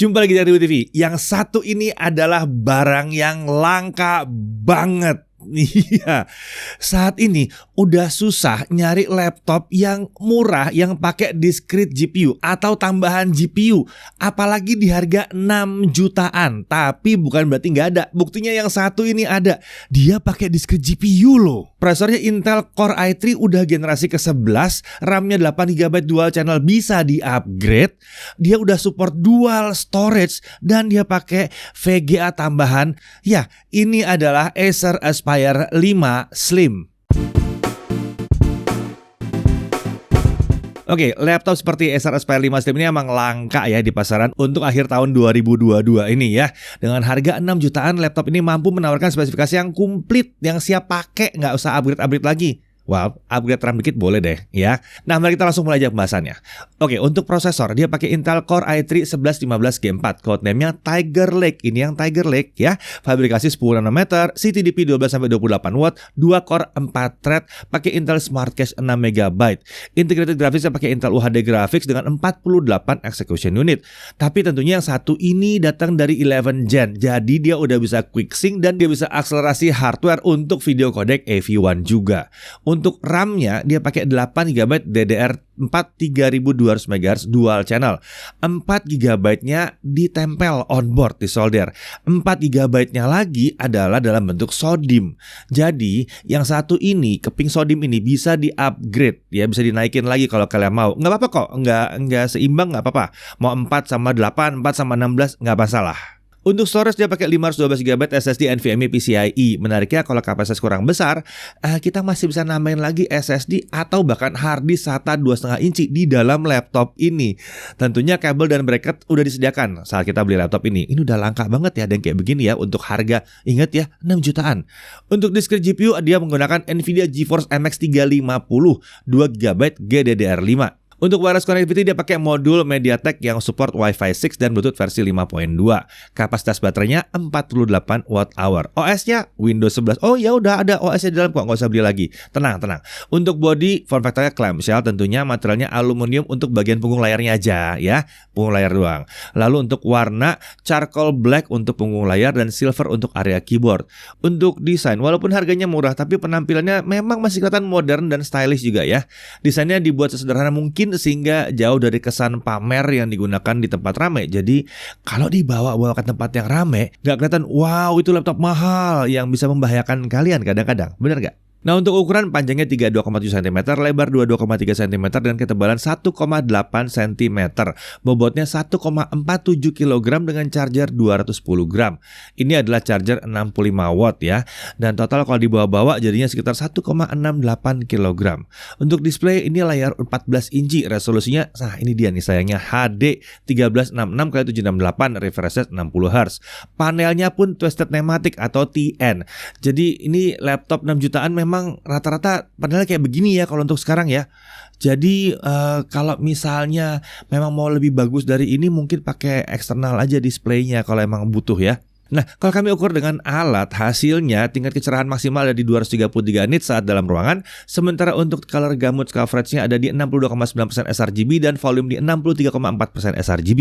Jumpa lagi dari TV. Yang satu ini adalah barang yang langka banget. Iya, saat ini udah susah nyari laptop yang murah yang pakai discrete GPU atau tambahan GPU, apalagi di harga 6 jutaan. Tapi bukan berarti nggak ada. Buktinya yang satu ini ada. Dia pakai discrete GPU loh. Prosesornya Intel Core i3 udah generasi ke-11, RAM-nya 8GB dual channel, bisa di-upgrade. Dia udah support dual storage dan dia pakai VGA tambahan. Ya, ini adalah Acer Aspire 5 Slim. Oke, laptop seperti Acer Aspire 5 Slim ini emang langka ya di pasaran untuk akhir tahun 2022 ini ya. Dengan harga 6 jutaan, laptop ini mampu menawarkan spesifikasi yang komplit, yang siap pakai, nggak usah upgrade-upgrade lagi. Wow, upgrade RAM dikit boleh deh ya. Nah, mari kita langsung mulai aja pembahasannya. Oke, untuk prosesor dia pakai Intel Core i3 1115G4, codename-nya Tiger Lake. Ini yang Tiger Lake ya. Fabrikasi 10 nanometer, CTDP 12-28 watt, 2 core 4 thread, pakai Intel Smart Cache 6 MB. Integrated graphics pakai Intel UHD Graphics dengan 48 execution unit. Tapi tentunya yang satu ini datang dari 11 Gen. Jadi dia udah bisa quick sync dan dia bisa akselerasi hardware untuk video codec AV1 juga. Untuk RAM-nya dia pakai 8GB DDR4 3200 MHz dual channel. 4GB-nya ditempel onboard di solder. 4GB-nya lagi adalah dalam bentuk SODIMM. Jadi yang satu ini, keping SODIMM ini bisa di-upgrade ya, bisa dinaikin lagi kalau kalian mau. Nggak apa-apa kok, nggak seimbang nggak apa-apa. Mau 4 sama 8, 4 sama 16 nggak masalah. Untuk storage dia pakai 512GB SSD NVMe PCIe. Menariknya kalau kapasitas kurang besar, kita masih bisa nambahin lagi SSD atau bahkan hard disk SATA 2,5 inci di dalam laptop ini. Tentunya kabel dan bracket udah disediakan saat kita beli laptop ini. Ini udah langka banget ya, dan kayak begini ya untuk harga, ingat ya, 6 jutaan. Untuk discrete GPU dia menggunakan Nvidia GeForce MX 350 2GB GDDR5. Untuk wireless connectivity dia pakai modul MediaTek yang support Wi-Fi 6 dan Bluetooth versi 5.2. Kapasitas baterainya 48 Wh. OS-nya Windows 11. Oh ya udah ada OS-nya di dalam kok, nggak usah beli lagi. Tenang. Untuk body form factor-nya clamshell, tentunya materialnya aluminium untuk bagian punggung layarnya aja ya, punggung layar doang. Lalu untuk warna charcoal black untuk punggung layar dan silver untuk area keyboard. Untuk desain, walaupun harganya murah tapi penampilannya memang masih kelihatan modern dan stylish juga ya. Desainnya dibuat sesederhana mungkin sehingga jauh dari kesan pamer yang digunakan di tempat ramai. Jadi kalau dibawa ke tempat yang ramai, nggak kelihatan wow itu laptop mahal yang bisa membahayakan kalian kadang-kadang. Bener nggak? Nah, untuk ukuran panjangnya 32,7 cm, lebar 22,3 cm, dan ketebalan 1,8 cm. Bobotnya 1,47 kg dengan charger 210 gram. Ini adalah charger 65 watt ya. Dan total kalau dibawa-bawa jadinya sekitar 1,68 kg. Untuk display ini layar 14 inci, resolusinya, nah ini dia nih sayangnya, HD 1366x768, refresh rate 60 Hz. Panelnya pun Twisted Nematic atau TN. Jadi ini laptop 6 jutaan memang rata-rata panelnya kayak begini ya kalau untuk sekarang ya. Jadi kalau misalnya memang mau lebih bagus dari ini, mungkin pakai eksternal aja displaynya kalau emang butuh ya. Nah, kalau kami ukur dengan alat, hasilnya tingkat kecerahan maksimal ada di 233 nits saat dalam ruangan, sementara untuk color gamut coverage-nya ada di 62,9% sRGB dan volume di 63,4% sRGB.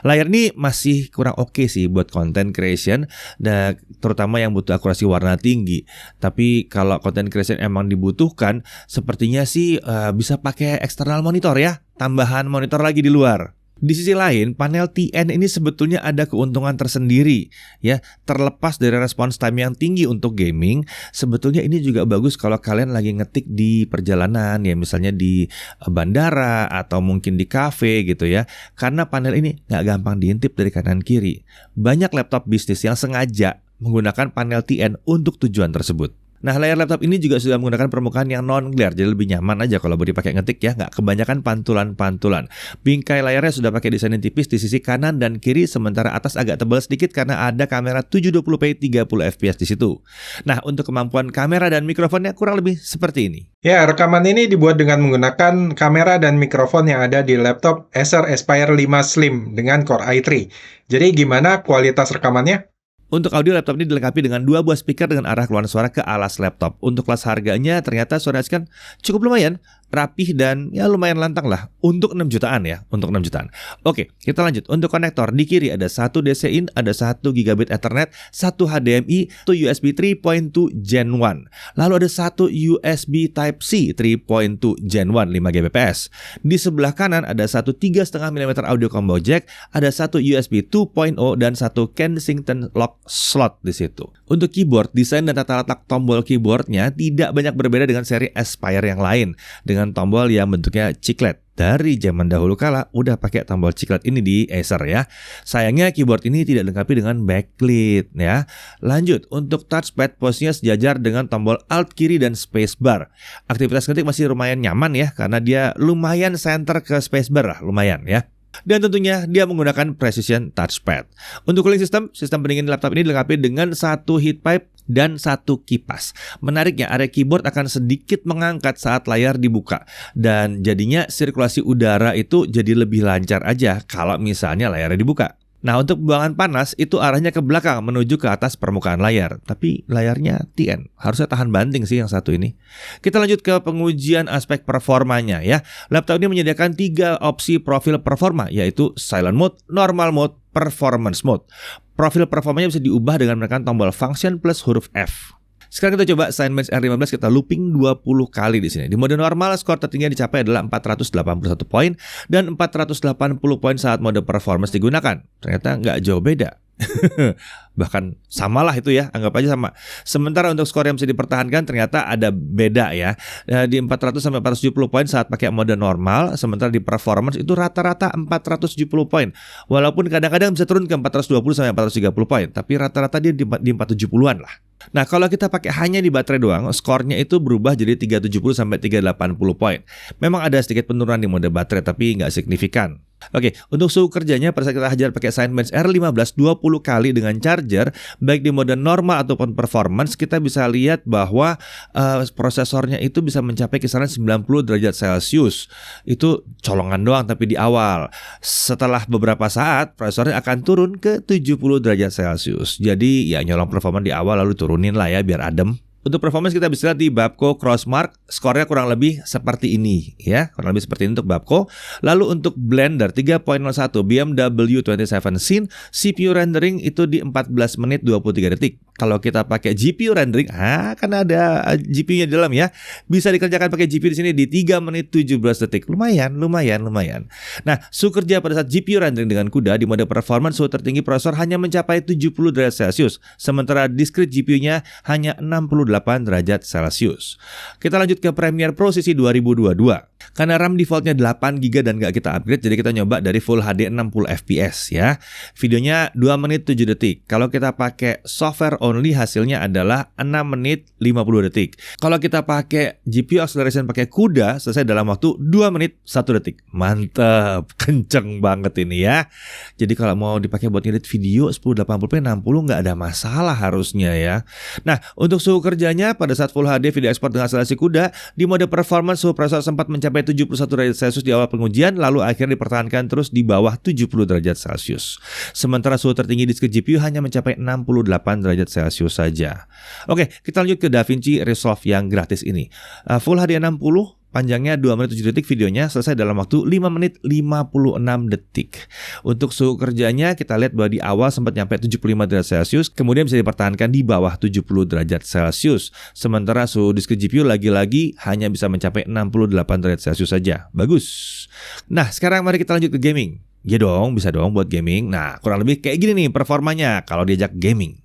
Layar ini masih kurang oke sih buat content creation, dan terutama yang butuh akurasi warna tinggi. Tapi kalau content creation emang dibutuhkan, sepertinya sih bisa pakai external monitor ya, tambahan monitor lagi di luar. Di sisi lain, panel TN ini sebetulnya ada keuntungan tersendiri ya. Terlepas dari response time yang tinggi untuk gaming, sebetulnya ini juga bagus kalau kalian lagi ngetik di perjalanan ya, misalnya di bandara atau mungkin di cafe gitu ya. Karena panel ini nggak gampang diintip dari kanan kiri. Banyak laptop bisnis yang sengaja menggunakan panel TN untuk tujuan tersebut. Nah, layar laptop ini juga sudah menggunakan permukaan yang non-glare, jadi lebih nyaman aja kalau dipakai ngetik ya, nggak kebanyakan pantulan-pantulan. Bingkai layarnya sudah pakai desain yang tipis di sisi kanan dan kiri, sementara atas agak tebal sedikit karena ada kamera 720p 30fps di situ. Nah, untuk kemampuan kamera dan mikrofonnya kurang lebih seperti ini. Ya, rekaman ini dibuat dengan menggunakan kamera dan mikrofon yang ada di laptop Acer Aspire 5 Slim dengan Core i3. Jadi gimana kualitas rekamannya? Untuk audio, laptop ini dilengkapi dengan 2 buah speaker dengan arah keluaran suara ke alas laptop. Untuk kelas harganya ternyata suaranya kan cukup lumayan. rapih dan ya lumayan lantang lah untuk 6 jutaan ya, untuk 6 jutaan. Oke, kita lanjut. Untuk konektor di kiri ada satu DC in, ada 1 gigabit Ethernet, 1 HDMI, 1 USB 3.2 Gen 1. Lalu ada 1 USB Type-C 3.2 Gen 1 5 Gbps. Di sebelah kanan ada 1 3,5 mm audio combo jack, ada 1 USB 2.0 dan 1 Kensington lock slot di situ. Untuk keyboard, desain dan tata letak tombol keyboardnya tidak banyak berbeda dengan seri Aspire yang lain, dengan tombol yang bentuknya chiclet. Dari zaman dahulu kala udah pakai tombol chiclet ini di Acer ya. Sayangnya keyboard ini tidak dilengkapi dengan backlit ya. Lanjut, untuk touchpad posisinya sejajar dengan tombol Alt kiri dan spacebar. Aktivitas ketik masih lumayan nyaman ya, karena dia lumayan center ke spacebar lah, lumayan ya. Dan tentunya dia menggunakan precision touchpad. Untuk cooling system pendingin laptop ini dilengkapi dengan 1 heat pipe dan 1 kipas. Menariknya, area keyboard akan sedikit mengangkat saat layar dibuka, dan jadinya sirkulasi udara itu jadi lebih lancar aja kalau misalnya layarnya dibuka. Nah, untuk pembuangan panas itu arahnya ke belakang menuju ke atas permukaan layar. Tapi layarnya TN, harusnya tahan banting sih yang satu ini. Kita lanjut ke pengujian aspek performanya ya. Laptop ini menyediakan 3 opsi profil performa, yaitu Silent Mode, Normal Mode, Performance Mode. Profil performanya bisa diubah dengan menekan tombol Function plus huruf F. Sekarang kita coba Cinebench R15, kita looping 20 kali di sini. Di mode normal, skor tertinggi yang dicapai adalah 481 poin dan 480 poin saat mode performance digunakan. Ternyata nggak jauh beda. Bahkan samalah itu ya, anggap aja sama. Sementara untuk skor yang bisa dipertahankan ternyata ada beda ya. Di 400 sampai 470 poin saat pakai mode normal, sementara di performance itu rata-rata 470 poin. Walaupun kadang-kadang bisa turun ke 420 sampai 430 poin, tapi rata-rata dia di 470-an lah. Nah, kalau kita pakai hanya di baterai doang, skornya itu berubah jadi 370 sampai 380 poin. Memang ada sedikit penurunan di mode baterai, tapi nggak signifikan. Oke, untuk suhu kerjanya pada saat kita hajar pakai Cinebench R15 20 kali dengan charger, baik di mode normal ataupun performance, kita bisa lihat bahwa prosesornya itu bisa mencapai kisaran 90 derajat Celcius. Itu colongan doang tapi di awal. Setelah beberapa saat, prosesornya akan turun ke 70 derajat Celcius. Jadi ya nyolong performa di awal lalu turunin lah ya biar adem. Untuk performance kita bisa lihat di Babco Crossmark, skornya kurang lebih seperti ini ya, kurang lebih seperti ini untuk Babco. Lalu untuk Blender 3.01 BMW 27 Scene, CPU rendering itu di 14 menit 23 detik. Kalau kita pakai GPU rendering, karena ada GPU-nya di dalam ya, bisa dikerjakan pakai GPU di sini di 3 menit 17 detik. Lumayan. Nah, suhu kerja pada saat GPU rendering dengan CUDA di mode performance, suhu tertinggi prosesor hanya mencapai 70 derajat Celcius, sementara discrete GPU-nya hanya 68 derajat Celcius. Kita lanjut ke Premiere Pro sisi 2022. Karena RAM defaultnya 8GB dan nggak kita upgrade, jadi kita nyoba dari Full HD 60 fps ya. Videonya 2 menit 7 detik. Kalau kita pakai software only, hasilnya adalah 6 menit 50 detik. Kalau kita pakai GPU acceleration pakai CUDA, selesai dalam waktu 2 menit 1 detik. Mantap, kenceng banget ini ya. Jadi kalau mau dipakai buat ngedit video 1080p 60 nggak ada masalah harusnya ya. Nah, untuk suhu kerjanya pada saat Full HD video export dengan akselerasi CUDA, di mode performance suhu prosesor sempat mencapai 71 derajat Celcius di awal pengujian, lalu akhirnya dipertahankan terus di bawah 70 derajat Celcius. Sementara suhu tertinggi di GPU hanya mencapai 68 derajat Celcius saja. Oke, kita lanjut ke DaVinci Resolve yang gratis ini. Full HD 60, panjangnya 2 menit 7 detik, videonya selesai dalam waktu 5 menit 56 detik. Untuk suhu kerjanya kita lihat bahwa di awal sempat nyampe 75 derajat Celcius, kemudian bisa dipertahankan di bawah 70 derajat Celcius. Sementara suhu disk GPU lagi-lagi hanya bisa mencapai 68 derajat Celcius saja. Bagus. Nah, sekarang mari kita lanjut ke gaming. Ya dong, bisa dong buat gaming. Nah, kurang lebih kayak gini nih performanya kalau diajak gaming.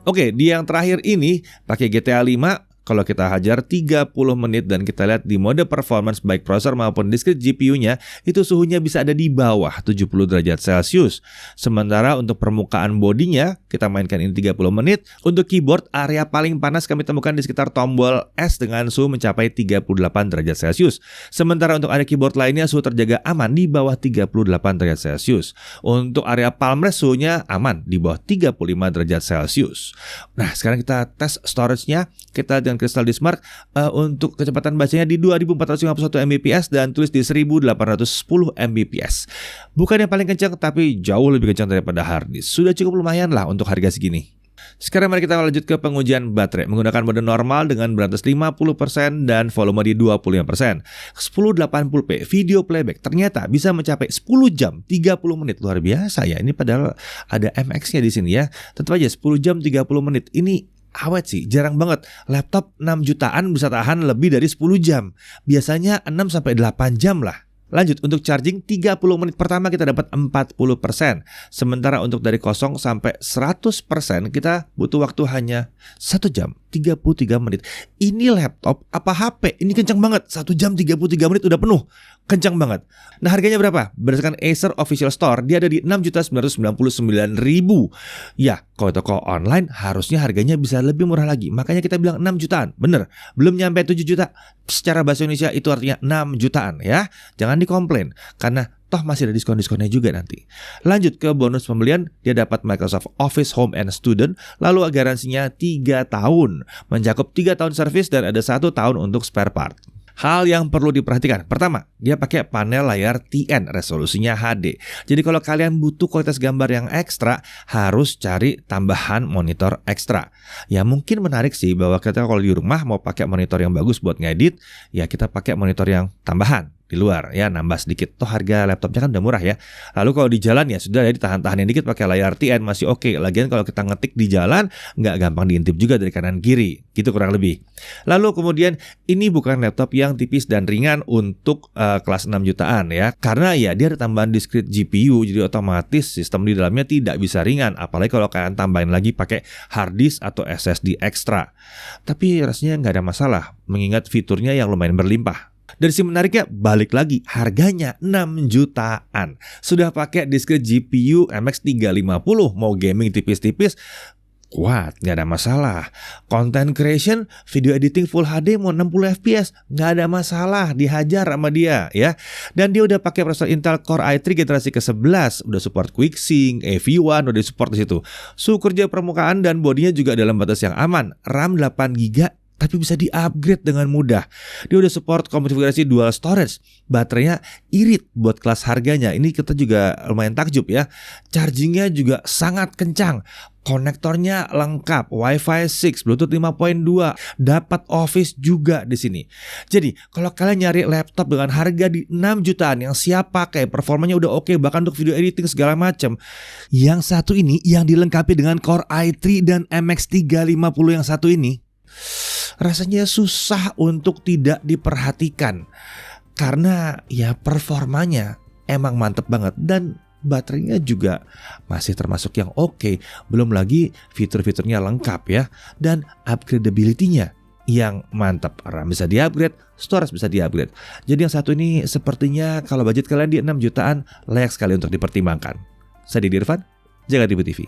Oke, di yang terakhir ini pakai GTA 5. Kalau kita hajar 30 menit dan kita lihat di mode performance baik prosesor maupun discrete GPU-nya, itu suhunya bisa ada di bawah 70 derajat Celcius. Sementara untuk permukaan bodinya, kita mainkan ini 30 menit. Untuk keyboard, area paling panas kami temukan di sekitar tombol S dengan suhu mencapai 38 derajat Celcius. Sementara untuk area keyboard lainnya, suhu terjaga aman di bawah 38 derajat Celcius. Untuk area palm rest, suhunya aman di bawah 35 derajat Celcius. Nah, sekarang kita tes storage-nya. Kita dengan Crystal Disk Mark untuk kecepatan bacanya di 2451 Mbps dan tulis di 1810 Mbps. Bukan yang paling kencang, tapi jauh lebih kencang daripada hard disk. Sudah cukup lumayan lah untuk harga segini. Sekarang mari kita lanjut ke pengujian baterai menggunakan mode normal dengan berat 50% dan volume di 25%. 1080p video playback ternyata bisa mencapai 10 jam 30 menit. Luar biasa ya. Ini padahal ada MX-nya di sini ya. Tentu aja 10 jam 30 menit. Ini awet sih, jarang banget. Laptop 6 jutaan bisa tahan lebih dari 10 jam. Biasanya 6-8 jam lah. Lanjut, untuk charging 30 menit pertama kita dapat 40%. Sementara untuk dari 0 sampai 100% kita butuh waktu hanya 1 jam 33 menit. Ini laptop apa HP? Ini kencang banget. 1 jam 33 menit udah penuh. Kencang banget. Nah, harganya berapa? Berdasarkan Acer Official Store, dia ada di 6.999.000. Ya, kalau toko online harusnya harganya bisa lebih murah lagi. Makanya kita bilang 6 jutaan. Bener, belum nyampe 7 juta. Secara bahasa Indonesia itu artinya 6 jutaan ya. Jangan dikomplain, karena toh masih ada diskon-diskonnya juga nanti. Lanjut ke bonus pembelian, dia dapat Microsoft Office Home and Student, lalu garansinya 3 tahun. Mencakup 3 tahun servis dan ada 1 tahun untuk spare part. Hal yang perlu diperhatikan, pertama, dia pakai panel layar TN, resolusinya HD. Jadi kalau kalian butuh kualitas gambar yang ekstra, harus cari tambahan monitor ekstra. Ya mungkin menarik sih bahwa kita kalau di rumah mau pakai monitor yang bagus buat ngedit, ya kita pakai monitor yang tambahan di luar ya, nambah sedikit. Toh harga laptopnya kan udah murah ya. Lalu kalau di jalan ya sudah ya, ditahan-tahanin dikit pakai layar TN masih oke. Lagian kalau kita ngetik di jalan nggak gampang diintip juga dari kanan kiri, gitu kurang lebih. Lalu kemudian ini bukan laptop yang tipis dan ringan untuk kelas 6 jutaan ya, karena ya dia ada tambahan discrete GPU, jadi otomatis sistem di dalamnya tidak bisa ringan. Apalagi kalau kalian tambahin lagi pakai hard disk atau SSD ekstra. Tapi rasanya nggak ada masalah mengingat fiturnya yang lumayan berlimpah. Dari sisi menariknya, balik lagi, harganya 6 jutaan. Sudah pakai discrete GPU MX 350, mau gaming tipis-tipis, kuat, nggak ada masalah. Content creation, video editing full HD mau 60 fps, nggak ada masalah, dihajar sama dia ya. Dan dia udah pakai prosesor Intel Core i3 generasi ke-11, udah support QuickSync, AV1, udah support di situ. Suhu kerja permukaan dan bodinya juga dalam batas yang aman. RAM 8GB tapi bisa di-upgrade dengan mudah. Dia udah support konfigurasi dual storage. Baterainya irit buat kelas harganya. Ini kita juga lumayan takjub ya. Chargingnya juga sangat kencang. Konektornya lengkap, Wi-Fi 6, Bluetooth 5.2, dapat Office juga di sini. Jadi, kalau kalian nyari laptop dengan harga di 6 jutaan yang siap pakai, performanya udah oke, bahkan untuk video editing segala macam. Yang satu ini yang dilengkapi dengan Core i3 dan MX 350 yang satu ini, rasanya susah untuk tidak diperhatikan karena ya performanya emang mantep banget dan baterainya juga masih termasuk yang oke. Belum lagi fitur-fiturnya lengkap ya, dan upgradability-nya yang mantap. RAM bisa di-upgrade, storage bisa di-upgrade. Jadi yang satu ini sepertinya kalau budget kalian di 6 jutaan layak sekali untuk dipertimbangkan. Saya Didi Irfan, Jaga TV.